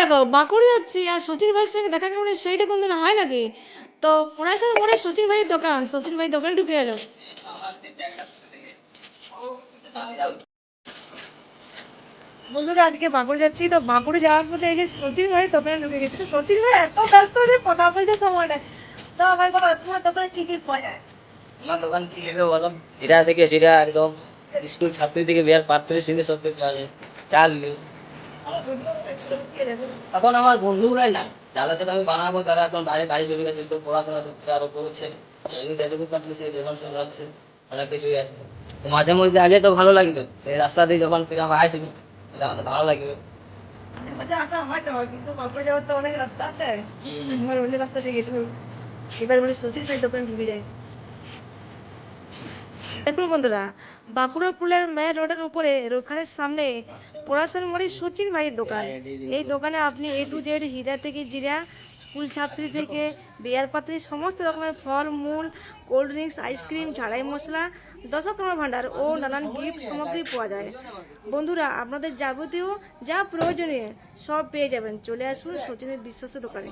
দেখো বাঁকুড়ে যাচ্ছি আর সচিন ভাইয়ের সঙ্গে দেখা করে সেইটা কোনদিন হয় নাকি? তো পড়াশোনা মনে সচিন ভাইয়ের দোকান, সচিন ভাই দোকানে ঢুকে এলো। বন্ধুরা আজকে বাঁকুড়ে যাচ্ছি, তো বাঁকুড়ে যাওয়ার পথে এই যে সচিন ভাই দোকানে ঢুকে গেছে। তো সচিন ভাই এত ব্যস্ত যে কথা বলতে সময় নেই। তো ভাই বলো তোমার দোকানে কি কি পাওয়া যায়? আমার দোকান কি নেবে বলো? জিরা থেকে জিরা একদম স্কুল ছাত্রী থেকে বিয়ার পাত্রী সিঁড়ি সব কিছু পাওয়া যায়। চাল নেই। এখন আমার বন্ধুরাই না যাদের সাথে আমি বানাবো তারা এখন বাইরে কাজে চলে গেছে, তো পড়াশোনা সত্যি আরো করছে। এমনি যেটুকু পারতেছে যখন সে রাখছে অনেক কিছুই আছে। তো মাঝে মধ্যে আগে তো ভালো লাগতো, এই রাস্তা দিয়ে যখন ফিরে আসি আমাদের ভালো লাগবে। মধ্যে আসা হয় তো, কিন্তু বাঁকুড়ে যাওয়ার তো অনেক রাস্তা আছে। আমার অন্য রাস্তা দিয়ে গেছিলাম, এবার বলে সচিন ভাই দোকানে ঢুকে যায়। দেখুন বন্ধুরা, বাঁকুড়া পুলের মেন রোডের উপরে ওখানের সামনে পড়াশোনার মোড়ে সচিন ভাইয়ের দোকান। এই দোকানে আপনি A to Z হীরা থেকে জিরা, স্কুল ছাত্রী থেকে বিয়ার পাত্রী সমস্ত রকমের ফল মূল, কোল্ড ড্রিঙ্কস, আইসক্রিম, ঝাড়াই মশলা, দশকর্মা ভাণ্ডার ও নানান গিফট সামগ্রী পাওয়া যায়। বন্ধুরা আপনাদের যাবতীয় যা প্রয়োজনীয় সব পেয়ে যাবেন। চলে আসুন সচিনের বিশ্বস্ত দোকানে।